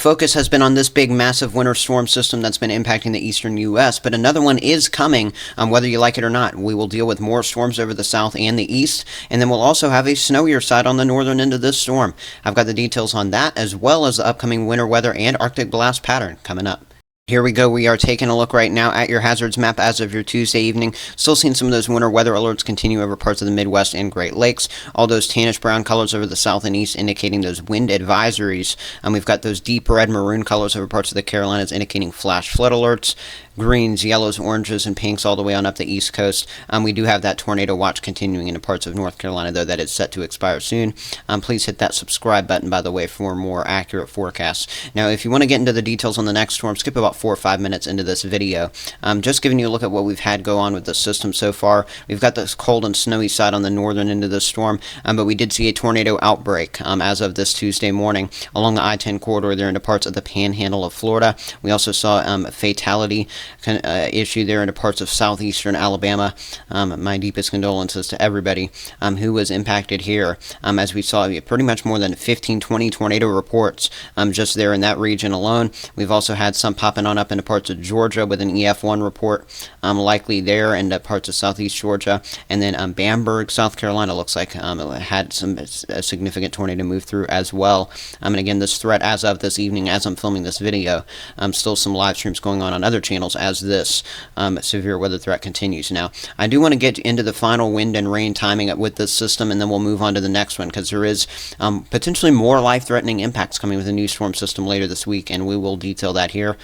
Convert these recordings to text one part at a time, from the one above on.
focus has been on this big, massive winter storm system that's been impacting the eastern U.S., but another one is coming, whether you like it or not. We will deal with more storms over the south and the east, and then we'll also have a snowier side on the northern end of this storm. I've got the details on that, as well as the upcoming winter weather and Arctic blast pattern coming up. Here we go. We are taking a look right now at your hazards map as of your Tuesday evening. Still seeing some of those winter weather alerts continue over parts of the Midwest and Great Lakes. All those tannish brown colors over the south and east indicating those wind advisories. We've got those deep red maroon colors over parts of the Carolinas indicating flash flood alerts. Greens, yellows, oranges, and pinks all the way on up the east coast. We do have that tornado watch continuing into parts of North Carolina, though that is set to expire soon. Please hit that subscribe button, by the way, for more accurate forecasts. Now, if you want to get into the details on the next storm, skip about 4 or 5 minutes into this video. Just giving you a look at what we've had go on with the system so far. We've got this cold and snowy side on the northern end of the storm, but we did see a tornado outbreak as of this Tuesday morning along the I-10 corridor there into parts of the panhandle of Florida. We also saw a fatality issue there into parts of southeastern Alabama. My deepest condolences to everybody who was impacted here, as we saw pretty much more than 15-20 tornado reports just there in that region alone. We've also had some popping on up into parts of Georgia with an EF1 report likely there, and parts of southeast Georgia, and then Bamberg, South Carolina looks like had a significant tornado move through as well. And again, this threat as of this evening, as I'm filming this video, still some live streams going on other channels as this severe weather threat continues. Now, I do want to get into the final wind and rain timing with this system, and then we'll move on to the next one, because there is potentially more life-threatening impacts coming with a new storm system later this week, and we will detail that here.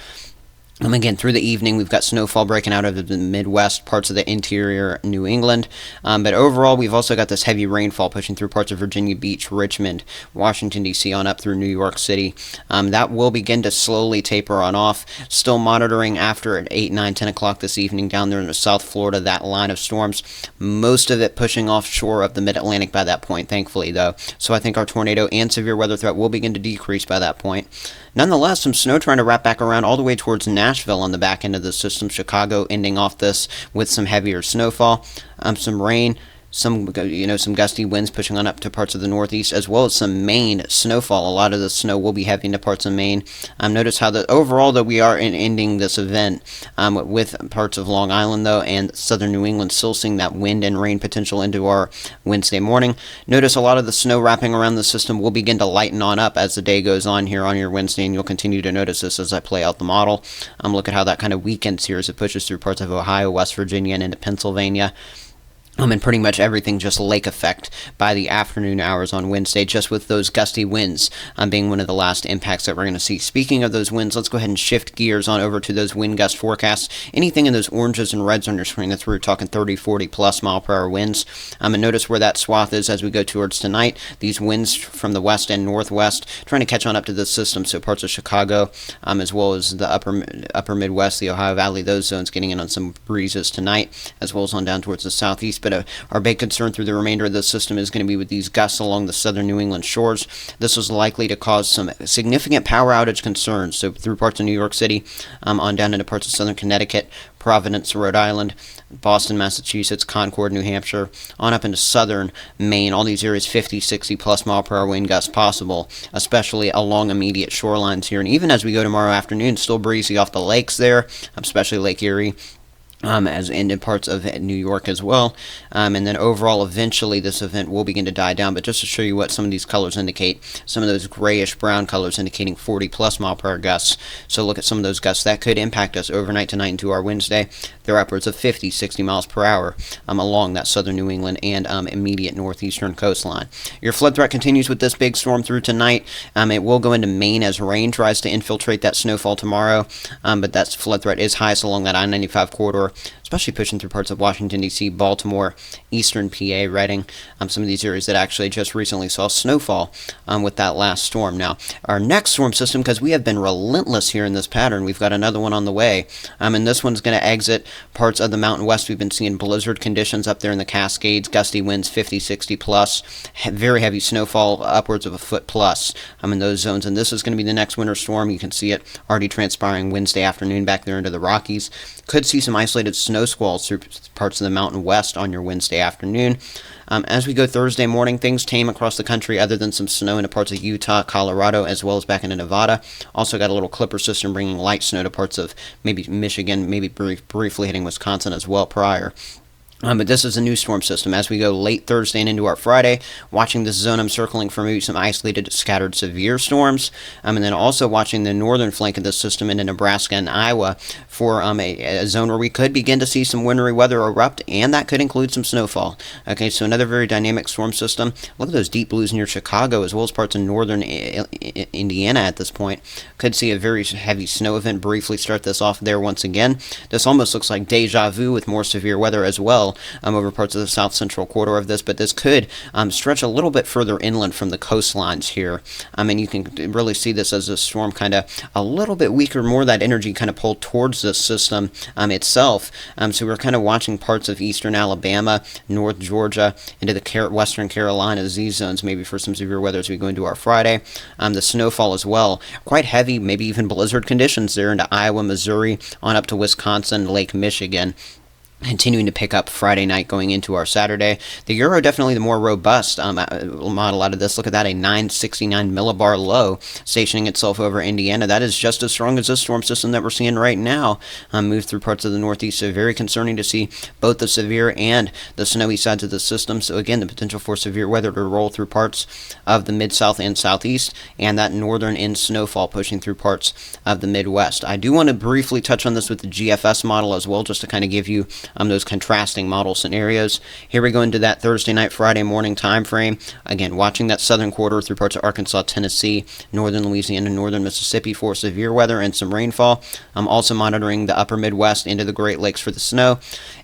Again, through the evening, we've got snowfall breaking out over the Midwest, parts of the interior New England. But overall, we've also got this heavy rainfall pushing through parts of Virginia Beach, Richmond, Washington, D.C., on up through New York City. That will begin to slowly taper on off. Still monitoring after at 8, 9, 10 o'clock this evening down there in South Florida, that line of storms. Most of it pushing offshore of the mid-Atlantic by that point, thankfully, though. So I think our tornado and severe weather threat will begin to decrease by that point. Nonetheless, some snow trying to wrap back around all the way towards Nashville on the back end of the system. Chicago ending off this with some heavier snowfall, some rain, some gusty winds pushing on up to parts of the northeast, as well as some Maine snowfall. A lot of the snow will be heavy into parts of Maine. Notice how overall that we are ending this event with parts of Long Island, though, and southern New England still seeing that wind and rain potential into our Wednesday morning. Notice a lot of the snow wrapping around the system will begin to lighten on up as the day goes on here on your Wednesday, and you'll continue to notice this as I play out the model. Look at how that kind of weakens here as it pushes through parts of Ohio, West Virginia, and into Pennsylvania. And pretty much everything just lake effect by the afternoon hours on Wednesday, just with those gusty winds being one of the last impacts that we're going to see. Speaking of those winds, let's go ahead and shift gears on over to those wind gust forecasts. Anything in those oranges and reds on your screen, that's where we're talking 30, 40 plus mile per hour winds. And notice where that swath is as we go towards tonight. These winds from the west and northwest trying to catch on up to the system, so parts of Chicago, as well as the upper Midwest, the Ohio Valley, those zones getting in on some breezes tonight, as well as on down towards the southeast. But our big concern through the remainder of the system is going to be with these gusts along the southern New England shores. This is likely to cause some significant power outage concerns. So through parts of New York City, on down into parts of southern Connecticut, Providence, Rhode Island, Boston, Massachusetts, Concord, New Hampshire, on up into southern Maine. All these areas 50, 60 plus mile per hour wind gusts possible, especially along immediate shorelines here. And even as we go tomorrow afternoon, still breezy off the lakes there, especially Lake Erie. As in parts of New York as well. And then overall, eventually, this event will begin to die down. But just to show you what some of these colors indicate, some of those grayish brown colors indicating 40 plus mile per hour gusts. So look at some of those gusts that could impact us overnight tonight into our Wednesday. They're upwards of 50, 60 miles per hour along that southern New England and immediate northeastern coastline. Your flood threat continues with this big storm through tonight. It will go into Maine as rain tries to infiltrate that snowfall tomorrow. But that flood threat is highest along that I-95 corridor, especially pushing through parts of Washington, D.C., Baltimore, eastern PA, Reading, some of these areas that actually just recently saw snowfall with that last storm. Now, our next storm system, because we have been relentless here in this pattern, we've got another one on the way, and this one's going to exit parts of the Mountain West. We've been seeing blizzard conditions up there in the Cascades, gusty winds 50, 60 plus, very heavy snowfall, upwards of a foot plus in those zones, and this is going to be the next winter storm. You can see it already transpiring Wednesday afternoon back there into the Rockies. Could see some isolated snow snow squalls through parts of the Mountain West on your Wednesday afternoon. As we go Thursday morning, things tame across the country other than some snow into parts of Utah, Colorado, as well as back into Nevada. Also got a little clipper system bringing light snow to parts of maybe Michigan, maybe briefly hitting Wisconsin as well prior. But this is a new storm system. As we go late Thursday and into our Friday, watching this zone, I'm circling for maybe some isolated, scattered severe storms. And then also watching the northern flank of this system into Nebraska and Iowa for a zone where we could begin to see some wintry weather erupt, and that could include some snowfall. Okay, so another very dynamic storm system. Look at those deep blues near Chicago, as well as parts of northern Indiana at this point. Could see a very heavy snow event briefly start this off there once again. This almost looks like deja vu with more severe weather as well. Over parts of the south central quarter of this, but this could stretch a little bit further inland from the coastlines here. And you can really see this as a storm kind of a little bit weaker, more that energy kind of pulled towards this system itself. So we're kind of watching parts of eastern Alabama, north Georgia, into the western Carolinas, these zones maybe for some severe weather as we go into our Friday. The snowfall as well, quite heavy, maybe even blizzard conditions there into Iowa, Missouri, on up to Wisconsin, Lake Michigan. Continuing to pick up Friday night going into our Saturday. The Euro definitely the more robust model out of this. Look at that, a 969 millibar low stationing itself over Indiana. That is just as strong as this storm system that we're seeing right now move through parts of the Northeast. So very concerning to see both the severe and the snowy sides of the system. So again, the potential for severe weather to roll through parts of the Mid-South and Southeast, and that northern end snowfall pushing through parts of the Midwest. I do want to briefly touch on this with the GFS model as well, just to kind of give you those contrasting model scenarios. Here we go into that Thursday night, Friday morning time frame. Again, watching that southern quarter through parts of Arkansas, Tennessee, northern Louisiana, northern Mississippi for severe weather and some rainfall. I'm also monitoring the upper Midwest into the Great Lakes for the snow.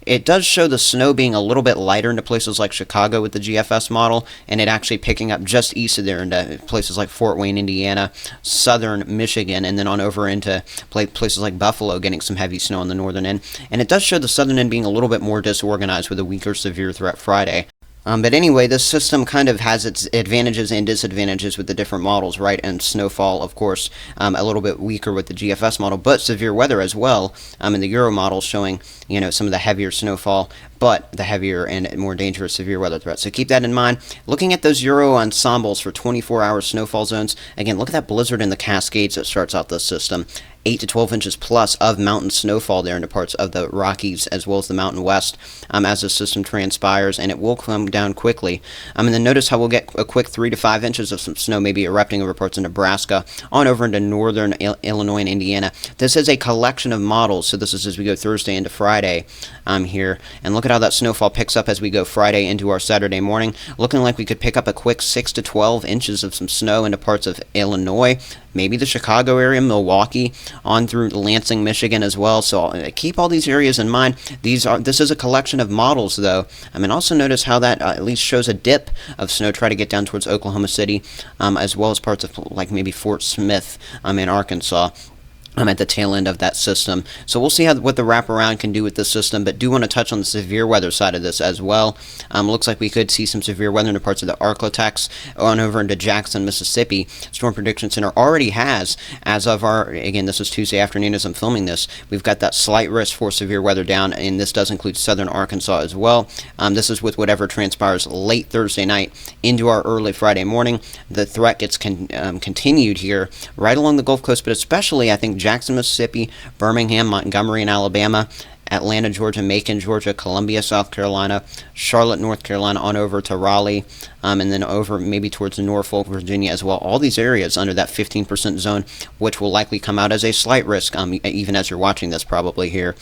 It does show the snow being a little bit lighter into places like Chicago with the GFS model, and it actually picking up just east of there into places like Fort Wayne, Indiana, southern Michigan, and then on over into places like Buffalo, getting some heavy snow on the northern end. And it does show the southern end being a little bit more disorganized with a weaker severe threat Friday. But anyway, this system kind of has its advantages and disadvantages with the different models, right? And snowfall, of course, a little bit weaker with the GFS model, but severe weather as well. In the Euro model showing, some of the heavier snowfall, but the heavier and more dangerous severe weather threats. So keep that in mind. Looking at those Euro ensembles for 24-hour snowfall zones, again, look at that blizzard in the Cascades that starts out this system. 8 to 12 inches plus of mountain snowfall there into parts of the Rockies as well as the Mountain West as the system transpires, and it will come down quickly. And then notice how we'll get a quick 3 to 5 inches of some snow maybe erupting over parts of Nebraska on over into northern Illinois and Indiana. This is a collection of models, so this is as we go Thursday into Friday here. And look at how that snowfall picks up as we go Friday into our Saturday morning. Looking like we could pick up a quick 6 to 12 inches of some snow into parts of Illinois, maybe the Chicago area, Milwaukee, on through Lansing, Michigan as well. So keep all these areas in mind. This is a collection of models, though. Also notice how that at least shows a dip of snow try to get down towards Oklahoma City, as well as parts of like maybe Fort Smith in Arkansas. At the tail end of that system. So we'll see what the wraparound can do with this system, but do want to touch on the severe weather side of this as well. Looks like we could see some severe weather into parts of the Arklatex on over into Jackson, Mississippi. Storm Prediction Center already has, as of again, this is Tuesday afternoon as I'm filming this, we've got that slight risk for severe weather down, and this does include southern Arkansas as well. This is with whatever transpires late Thursday night into our early Friday morning. The threat gets continued here right along the Gulf Coast, but especially, I think, Jackson, Mississippi, Birmingham, Montgomery in Alabama, Atlanta, Georgia, Macon, Georgia, Columbia, South Carolina, Charlotte, North Carolina, on over to Raleigh, and then over maybe towards Norfolk, Virginia as well. All these areas under that 15% zone, which will likely come out as a slight risk, even as you're watching this probably here.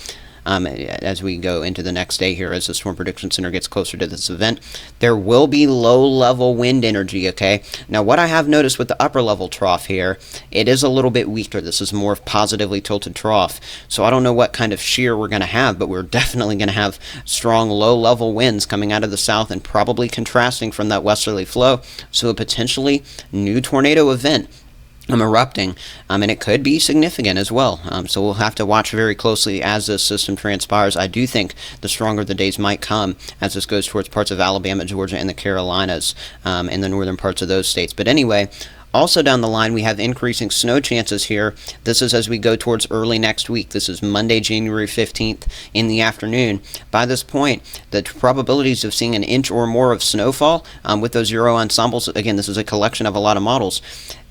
As we go into the next day here, as the Storm Prediction Center gets closer to this event. There will be low-level wind energy, okay? Now, what I have noticed with the upper-level trough here, it is a little bit weaker. This is more positively tilted trough. So I don't know what kind of shear we're going to have, but we're definitely going to have strong low-level winds coming out of the south and probably contrasting from that westerly flow. So a potentially new tornado event erupting, and it could be significant as well. So we'll have to watch very closely as this system transpires. I do think the stronger the days might come as this goes towards parts of Alabama, Georgia, and the Carolinas, and the northern parts of those states. But anyway, Also down the line, we have increasing snow chances here. This is as we go towards early next week. This is Monday, January 15th in the afternoon. By this point, the probabilities of seeing an inch or more of snowfall with those zero ensembles, again, this is a collection of a lot of models,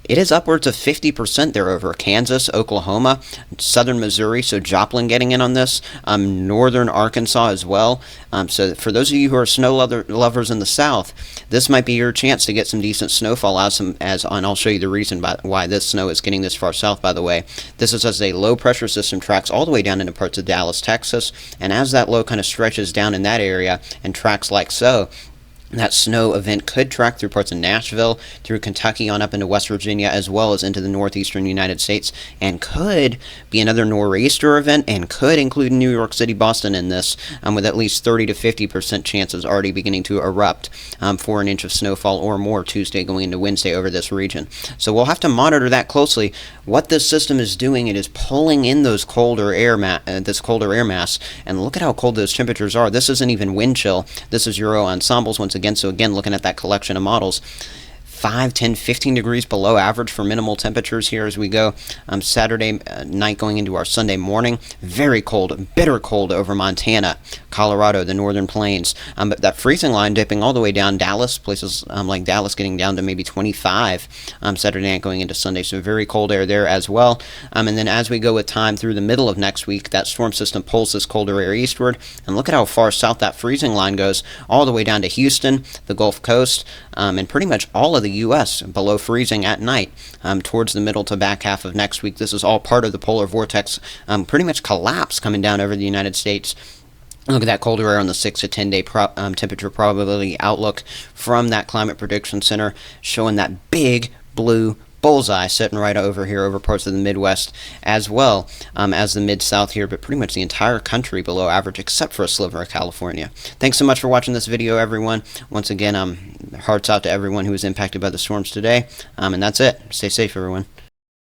it is upwards of 50% there over Kansas, Oklahoma, southern Missouri, so Joplin getting in on this, northern Arkansas as well. So for those of you who are snow lovers in the south, this might be your chance to get some decent snowfall and I'll show you the reason why this snow is getting this far south, by the way. This is as a low pressure system tracks all the way down into parts of Dallas, Texas, and as that low kind of stretches down in that area and tracks like so, that snow event could track through parts of Nashville, through Kentucky on up into West Virginia, as well as into the northeastern United States, and could be another nor'easter event, and could include New York City, Boston in this, with at least 30 to 50% chances already beginning to erupt for an inch of snowfall or more Tuesday going into Wednesday over this region. So we'll have to monitor that closely. What this system is doing, it is pulling in those colder air mass, and look at how cold those temperatures are. This isn't even wind chill. This is Euro ensembles once again. So again, looking at that collection of models, 5, 10, 15 degrees below average for minimal temperatures here as we go Saturday night going into our Sunday morning. Very cold, bitter cold over Montana, Colorado, the northern plains. But that freezing line dipping all the way down Dallas, places like Dallas getting down to maybe 25 Saturday night going into Sunday. So very cold air there as well. And then as we go with time through the middle of next week, that storm system pulls this colder air eastward. And look at how far south that freezing line goes, all the way down to Houston, the Gulf Coast, and pretty much all of the U.S. below freezing at night towards the middle to back half of next week. This is all part of the polar vortex pretty much collapse coming down over the United States. Look at that colder air on the 6 to 10 day temperature probability outlook from that Climate Prediction Center, showing that big blue bullseye sitting right over here over parts of the Midwest as well as the Mid-South here, but pretty much the entire country below average except for a sliver of California. Thanks so much for watching this video, everyone. Once again, hearts out to everyone who was impacted by the storms today, and that's it. Stay safe, everyone.